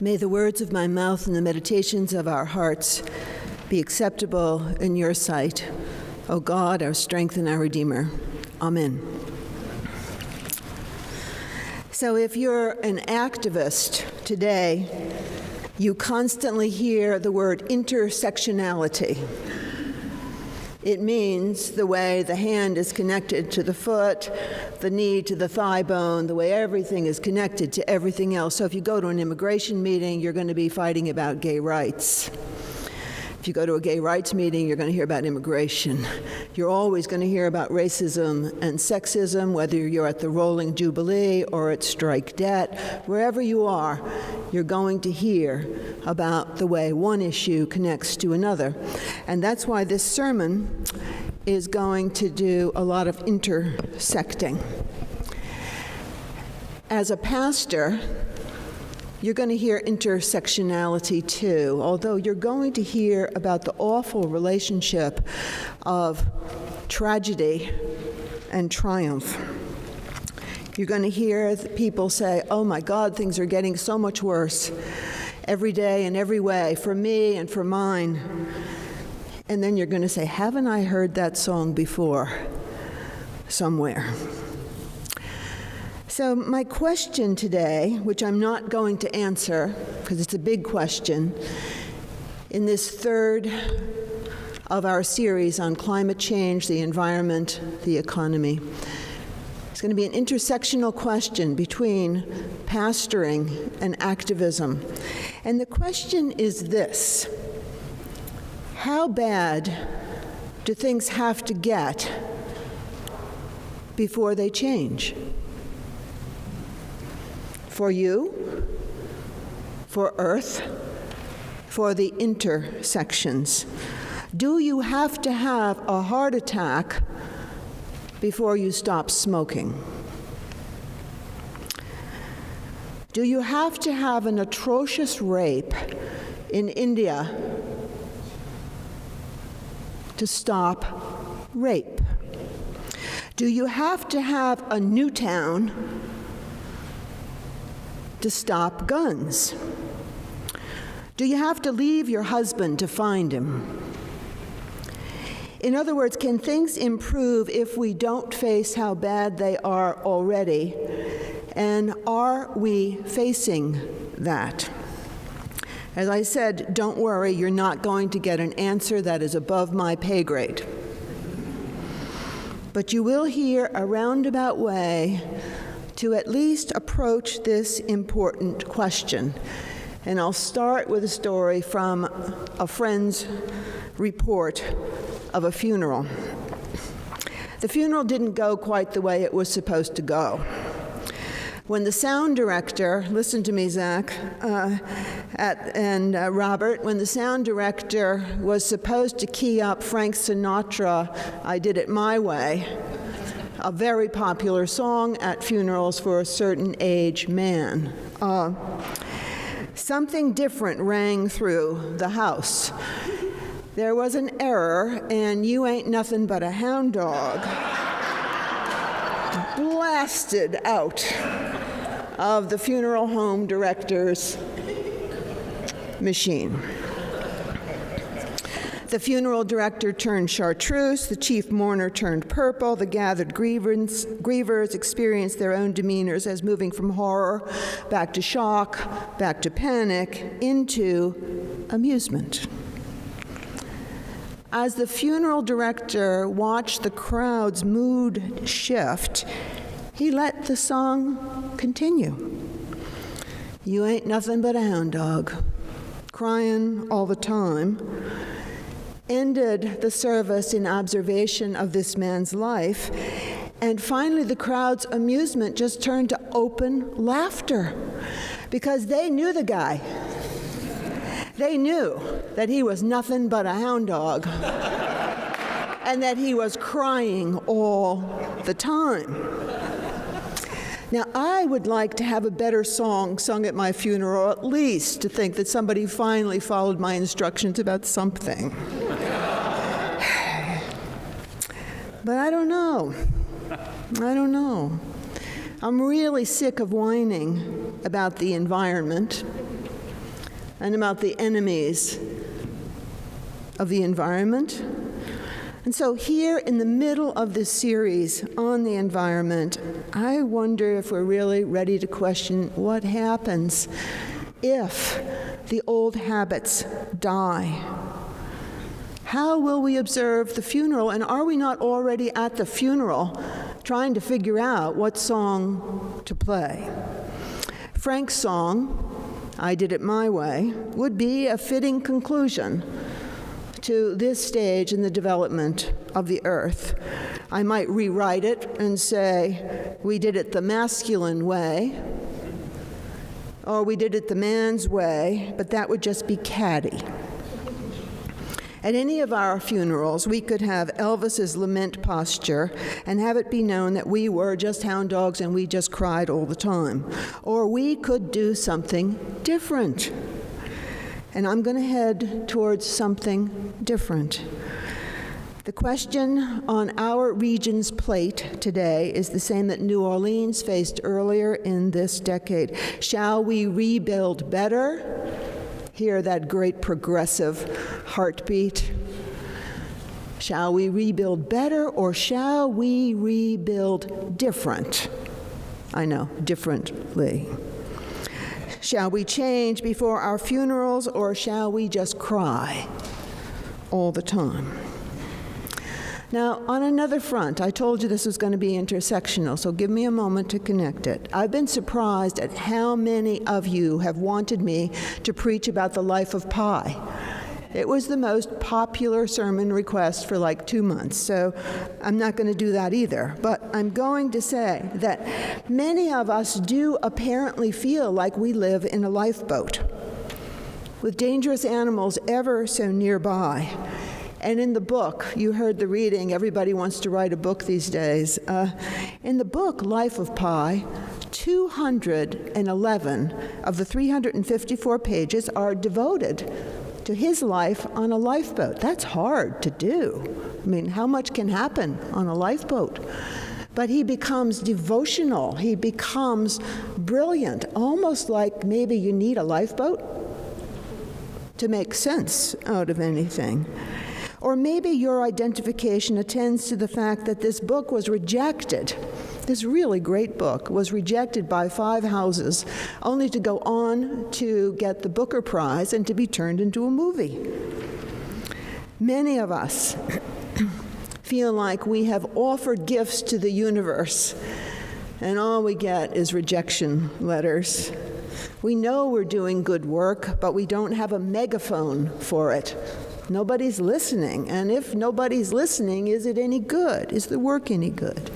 May the words of my mouth and the meditations of our hearts be acceptable in your sight, O God, our strength and our Redeemer. Amen. So if you're an activist today, you constantly hear the word intersectionality. It means the way the hand is connected to the foot, the knee to the thigh bone, the way everything is connected to everything else. So if you go to an immigration meeting, you're going to be fighting about gay rights. If you go to a gay rights meeting, you're going to hear about immigration. You're always going to hear about racism and sexism, whether you're at the Rolling Jubilee or at Strike Debt. Wherever you are, you're going to hear about the way one issue connects to another. And that's why this sermon is going to do a lot of intersecting. As a pastor, you're going to hear intersectionality too, although you're going to hear about the awful relationship of tragedy and triumph. You're going to hear people say, oh my God, things are getting so much worse every day in every way, for me and for mine. And then you're going to say, haven't I heard that song before somewhere? So my question today, which I'm not going to answer because it's a big question, in this third of our series on climate change, the environment, the economy, it's going to be an intersectional question between pastoring and activism. And the question is this: how bad do things have to get before they change? For you, for Earth, for the intersections. Do you have to have a heart attack before you stop smoking? Do you have to have an atrocious rape in India to stop rape? Do you have to have a Newtown to stop guns? Do you have to leave your husband to find him? In other words, can things improve if we don't face how bad they are already? And are we facing that? As I said, don't worry, you're not going to get an answer that is above my pay grade. But you will hear a roundabout way to at least approach this important question. And I'll start with a story from a friend's report of a funeral. The funeral didn't go quite the way it was supposed to go. When the sound director, listen to me, Zach, and Robert, when the sound director was supposed to key up Frank Sinatra, I Did It My Way, a very popular song at funerals for a certain age man, something different rang through the house. There was an error, and You Ain't Nothing But a Hound Dog blasted out of the funeral home director's machine. The funeral director turned chartreuse, the chief mourner turned purple, the gathered grievers experienced their own demeanors as moving from horror back to shock, back to panic, into amusement. As the funeral director watched the crowd's mood shift, he let the song continue. You ain't nothing but a hound dog, crying all the time, ended the service in observation of this man's life, and finally the crowd's amusement just turned to open laughter because they knew the guy. They knew that he was nothing but a hound dog and that he was crying all the time. Now, I would like to have a better song sung at my funeral, at least to think that somebody finally followed my instructions about something. But I don't know. I'm really sick of whining about the environment. and about the enemies of the environment. And so here in the middle of this series on the environment, I wonder if we're really ready to question what happens if the old habits die. How will we observe the funeral, and are we not already at the funeral trying to figure out what song to play? Frank's song, I Did It My Way, would be a fitting conclusion to this stage in the development of the earth. I might rewrite it and say, we did it the masculine way, or we did it the man's way, but that would just be catty. At any of our funerals, we could have Elvis's lament posture and have it be known that we were just hound dogs and we just cried all the time. Or we could do something different. And I'm going to head towards something different. The question on our region's plate today is the same that New Orleans faced earlier in this decade. Shall we rebuild better? Hear that great progressive heartbeat. Shall we rebuild better, or shall we rebuild different? I know, differently. Shall we change before our funerals, or shall we just cry all the time? Now, on another front, I told you this was going to be intersectional, so give me a moment to connect it. I've been surprised at how many of you have wanted me to preach about the life of Pi. It was the most popular sermon request for like 2 months, so I'm not going to do that either. But I'm going to say that many of us do apparently feel like we live in a lifeboat, with dangerous animals ever so nearby. And in the book, you heard the reading, everybody wants to write a book these days. In the book, Life of Pi, 211 of the 354 pages are devoted to his life on a lifeboat. That's hard to do. I mean, how much can happen on a lifeboat? But he becomes devotional. He becomes brilliant, almost like maybe you need a lifeboat to make sense out of anything. Or maybe your identification attends to the fact that this book was rejected. This really great book was rejected by 5 houses, only to go on to get the Booker Prize and to be turned into a movie. Many of us feel like we have offered gifts to the universe, and all we get is rejection letters. We know we're doing good work, but we don't have a megaphone for it. Nobody's listening, and if nobody's listening, is it any good? Is the work any good?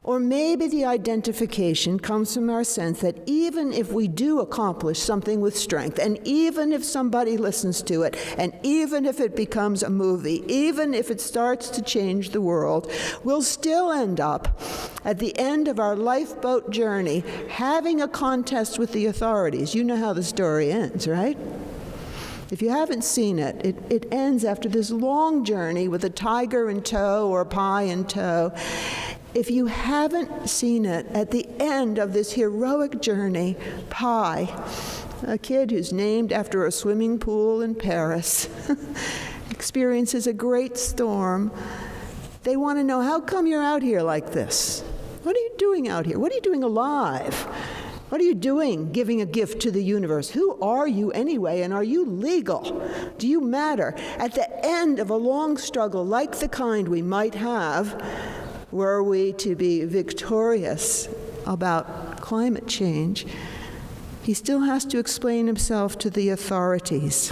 Or maybe the identification comes from our sense that even if we do accomplish something with strength, and even if somebody listens to it, and even if it becomes a movie, even if it starts to change the world, we'll still end up at the end of our lifeboat journey having a contest with the authorities. You know how the story ends, right? If you haven't seen it, it ends after this long journey with a tiger in tow or Pi in tow. If you haven't seen it, at the end of this heroic journey, Pi, a kid who's named after a swimming pool in Paris, experiences a great storm. They want to know, how come you're out here like this? What are you doing out here? What are you doing alive? What are you doing giving a gift to the universe? Who are you anyway, and are you legal? Do you matter? At the end of a long struggle like the kind we might have, were we to be victorious about climate change, he still has to explain himself to the authorities.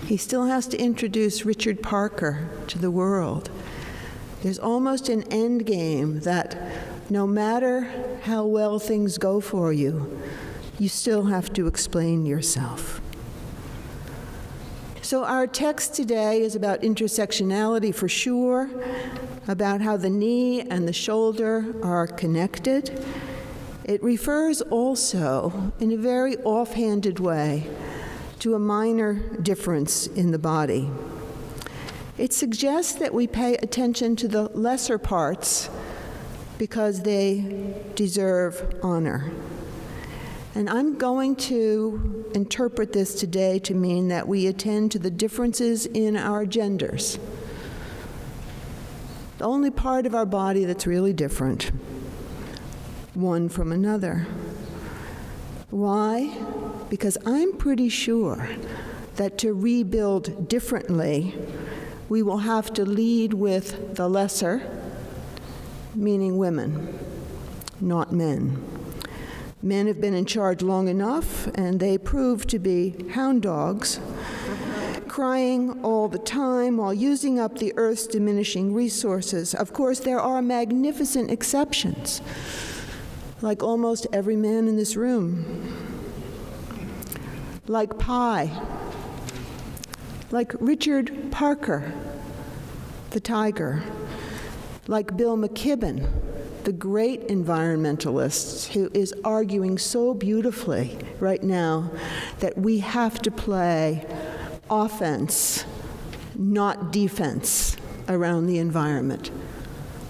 He still has to introduce Richard Parker to the world. There's almost an end game that no matter how well things go for you, you still have to explain yourself. So our text today is about intersectionality for sure, about how the knee and the shoulder are connected. It refers also, in a very offhanded way, to a minor difference in the body. It suggests that we pay attention to the lesser parts because they deserve honor. And I'm going to interpret this today to mean that we attend to the differences in our genders. The only part of our body that's really different, one from another. Why? Because I'm pretty sure that to rebuild differently, we will have to lead with the lesser, meaning women, not men. Men have been in charge long enough, and they prove to be hound dogs, crying all the time while using up the Earth's diminishing resources. Of course, there are magnificent exceptions, like almost every man in this room, like Pi, like Richard Parker, the tiger, like Bill McKibben, the great environmentalist who is arguing so beautifully right now that we have to play offense, not defense, around the environment.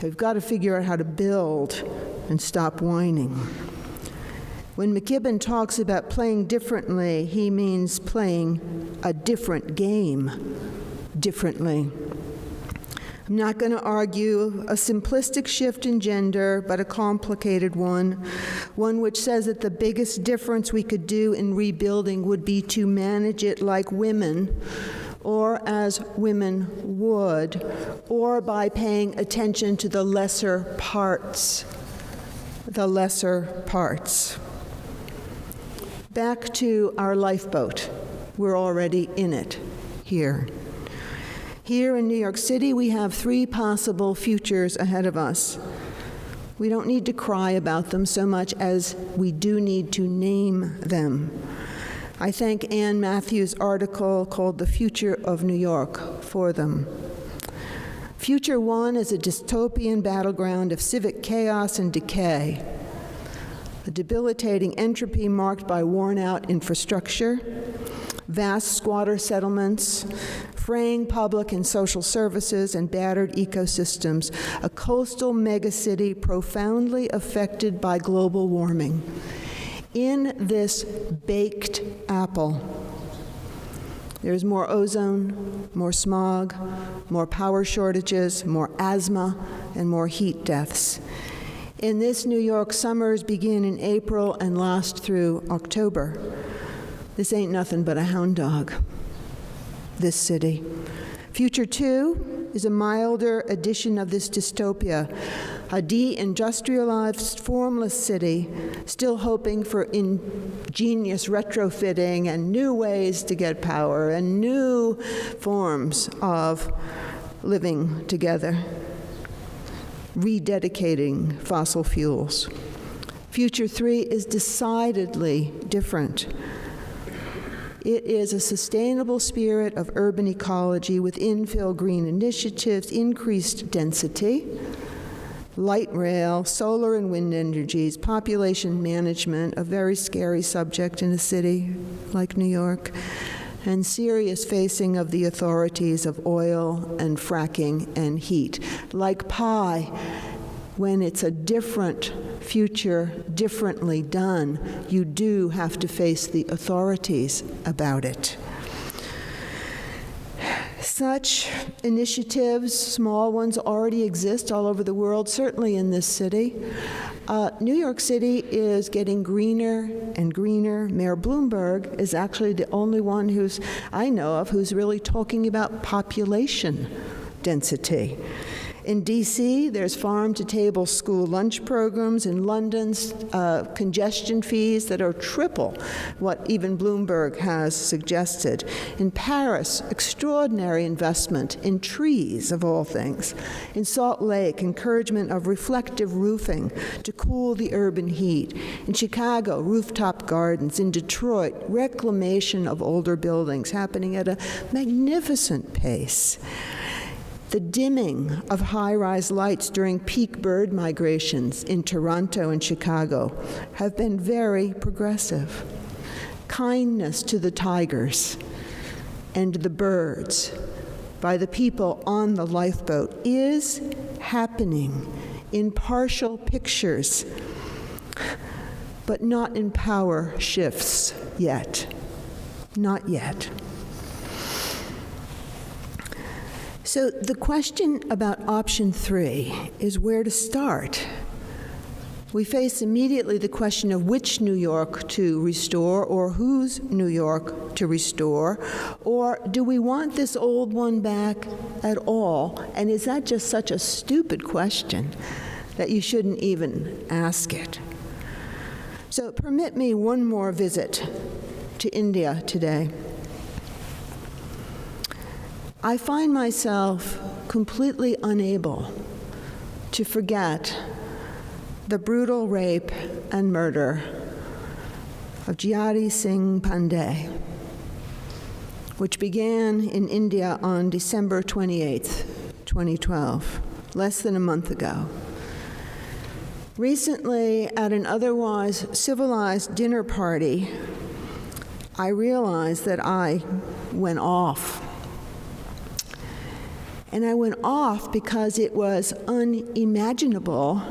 We've got to figure out how to build and stop whining. When McKibben talks about playing differently, he means playing a different game differently. I'm not going to argue a simplistic shift in gender, but a complicated one which says that the biggest difference we could do in rebuilding would be to manage it like women, or as women would, or by paying attention to the lesser parts. The lesser parts. Back to our lifeboat. We're already in it here. Here in New York City, we have 3 possible futures ahead of us. We don't need to cry about them so much as we do need to name them. I thank Ann Matthews' article called The Future of New York for them. Future 1 is a dystopian battleground of civic chaos and decay, a debilitating entropy marked by worn-out infrastructure, vast squatter settlements, fraying public and social services, and battered ecosystems, a coastal megacity profoundly affected by global warming. In this baked apple, there's more ozone, more smog, more power shortages, more asthma, and more heat deaths. In this New York, summers begin in April and last through October. This ain't nothing but a hound dog, this city. Future 2 is a milder edition of this dystopia, a de-industrialized, formless city, still hoping for ingenious retrofitting and new ways to get power and new forms of living together, rededicating fossil fuels. Future 3 is decidedly different. It is a sustainable spirit of urban ecology with infill green initiatives, increased density, light rail, solar and wind energies, population management, a very scary subject in a city like New York, and serious facing of the authorities of oil and fracking and heat. Like Pi, when it's a different future, differently done, you do have to face the authorities about it. Such initiatives, small ones, already exist all over the world, certainly in this city. New York City is getting greener and greener. Mayor Bloomberg is actually the only one I know of who's really talking about population density. In D.C., there's farm-to-table school lunch programs. In London's congestion fees that are triple what even Bloomberg has suggested. In Paris, extraordinary investment in trees, of all things. In Salt Lake, encouragement of reflective roofing to cool the urban heat. In Chicago, rooftop gardens. In Detroit, reclamation of older buildings happening at a magnificent pace. The dimming of high-rise lights during peak bird migrations in Toronto and Chicago have been very progressive. Kindness to the tigers and the birds by the people on the lifeboat is happening in partial pictures but not in power shifts yet. Not yet. So the question about option 3 is where to start. We face immediately the question of which New York to restore, or whose New York to restore, or do we want this old one back at all? And is that just such a stupid question that you shouldn't even ask it? So permit me one more visit to India today. I find myself completely unable to forget the brutal rape and murder of Jyoti Singh Pandey, which began in India on December 28th, 2012, less than a month ago. Recently, at an otherwise civilized dinner party, I realized that I went off. And I went off because it was unimaginable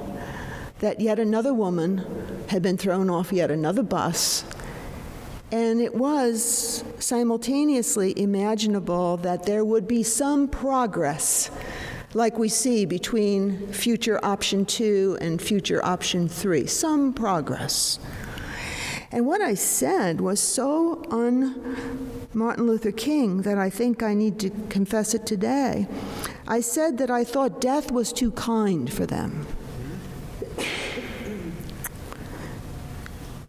that yet another woman had been thrown off yet another bus. And it was simultaneously imaginable that there would be some progress, like we see between future option 2 and future option 3, some progress. And what I said was so un-Martin Luther King that I think I need to confess it today. I said that I thought death was too kind for them.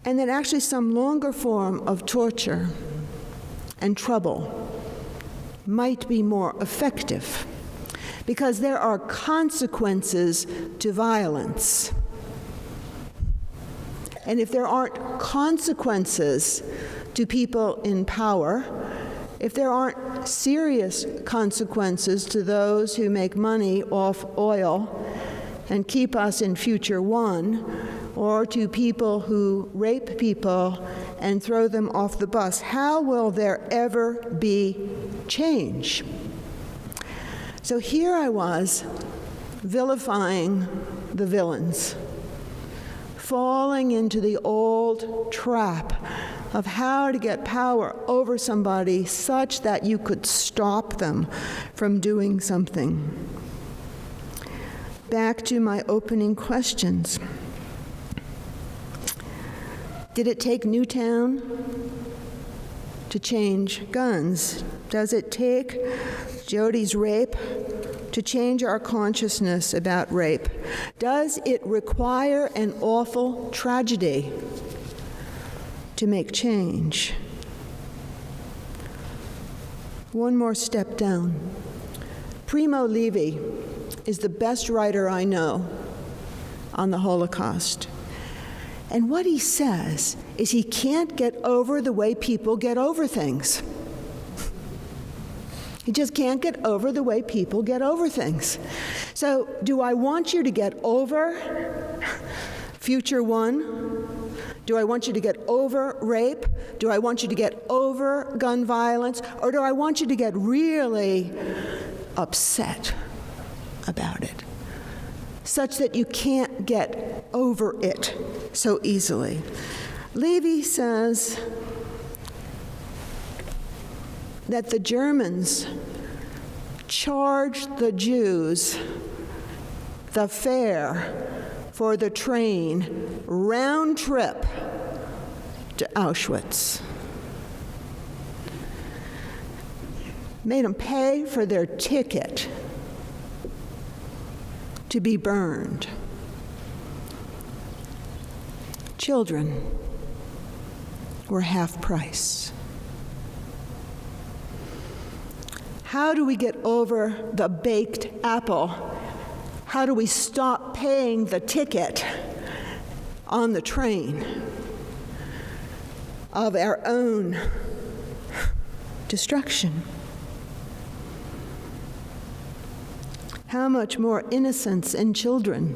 And that actually some longer form of torture and trouble might be more effective, because there are consequences to violence. And if there aren't consequences to people in power, if there aren't serious consequences to those who make money off oil and keep us in future 1, or to people who rape people and throw them off the bus, how will there ever be change? So here I was, vilifying the villains, falling into the old trap of how to get power over somebody such that you could stop them from doing something. Back to my opening questions. Did it take Newtown to change guns? Does it take Jyoti's rape to change our consciousness about rape? Does it require an awful tragedy to make change? One more step down. Primo Levi is the best writer I know on the Holocaust. And what he says is he can't get over the way people get over things. He just can't get over the way people get over things. So, do I want you to get over future 1? Do I want you to get over rape? Do I want you to get over gun violence? Or do I want you to get really upset about it, such that you can't get over it so easily? Levy says that the Germans charged the Jews the fare for the train round trip to Auschwitz. Made them pay for their ticket to be burned. Children were half price. How do we get over the baked apple? How do we stop paying the ticket on the train of our own destruction? How much more innocence in children,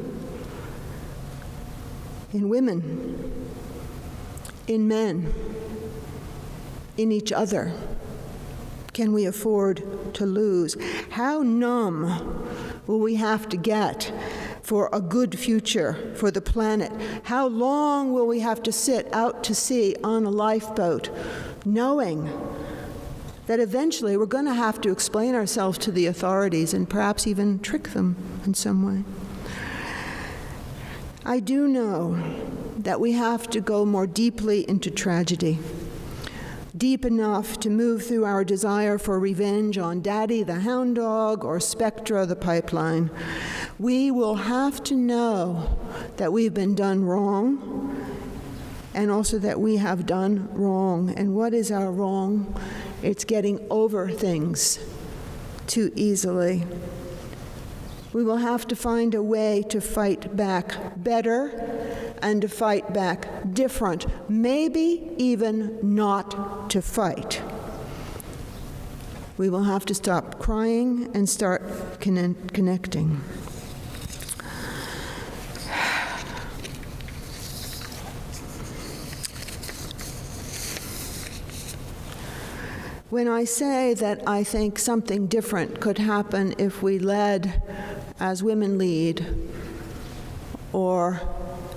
in women, in men, in each other can we afford to lose? How numb will we have to get for a good future for the planet? How long will we have to sit out to sea on a lifeboat, knowing that eventually we're going to have to explain ourselves to the authorities and perhaps even trick them in some way? I do know that we have to go more deeply into tragedy, deep enough to move through our desire for revenge on Daddy the hound dog or Spectra the pipeline. We will have to know that we've been done wrong, and also that we have done wrong. And what is our wrong? It's getting over things too easily. We will have to find a way to fight back better and to fight back different, maybe even not to fight. We will have to stop crying and start connecting. When I say that I think something different could happen if we led as women lead, or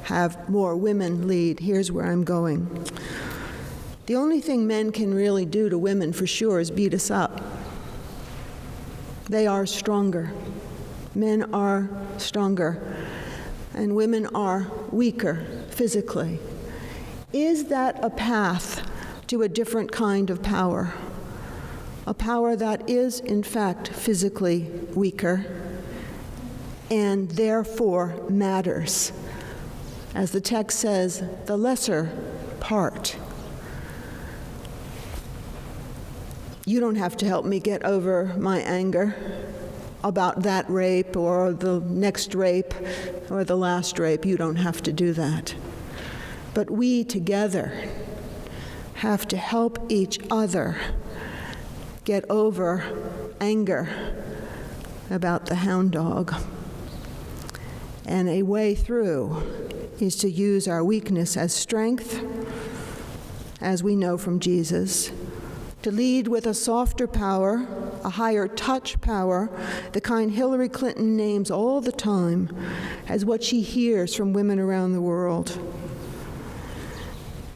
have more women lead, here's where I'm going. The only thing men can really do to women for sure is beat us up. They are stronger. Men are stronger, and women are weaker physically. Is that a path to a different kind of power? A power that is, in fact, physically weaker and therefore matters. As the text says, the lesser part. You don't have to help me get over my anger about that rape or the next rape or the last rape. You don't have to do that. But we together have to help each other get over anger about the hound dog. And a way through is to use our weakness as strength, as we know from Jesus, to lead with a softer power, a higher touch power, the kind Hillary Clinton names all the time as what she hears from women around the world.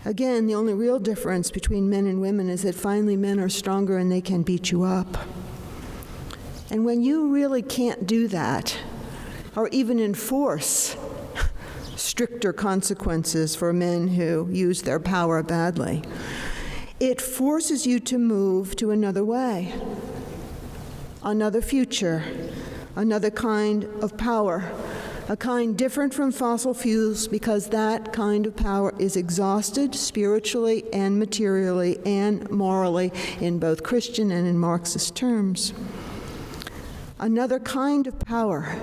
Again, the only real difference between men and women is that finally men are stronger and they can beat you up. And when you really can't do that, or even enforce stricter consequences for men who use their power badly, it forces you to move to another way, another future, another kind of power, a kind different from fossil fuels, because that kind of power is exhausted spiritually and materially and morally in both Christian and in Marxist terms. Another kind of power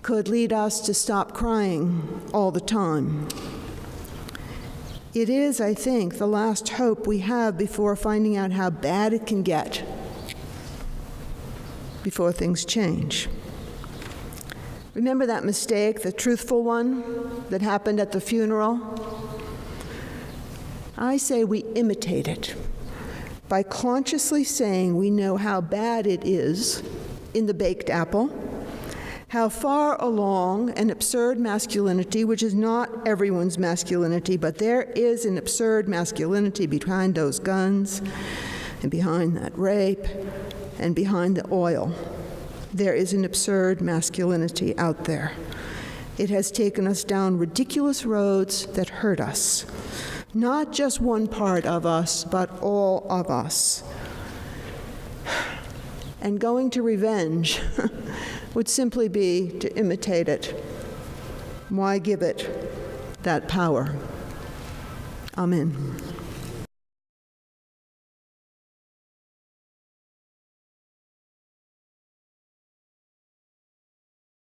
could lead us to stop crying all the time. It is, I think, the last hope we have before finding out how bad it can get, before things change. Remember that mistake, the truthful one, that happened at the funeral? I say we imitate it by consciously saying we know how bad it is in the baked apple, how far along an absurd masculinity, which is not everyone's masculinity, but there is an absurd masculinity behind those guns and behind that rape and behind the oil. There is an absurd masculinity out there. It has taken us down ridiculous roads that hurt us. Not just one part of us, but all of us. And going to revenge would simply be to imitate it. Why give it that power? Amen.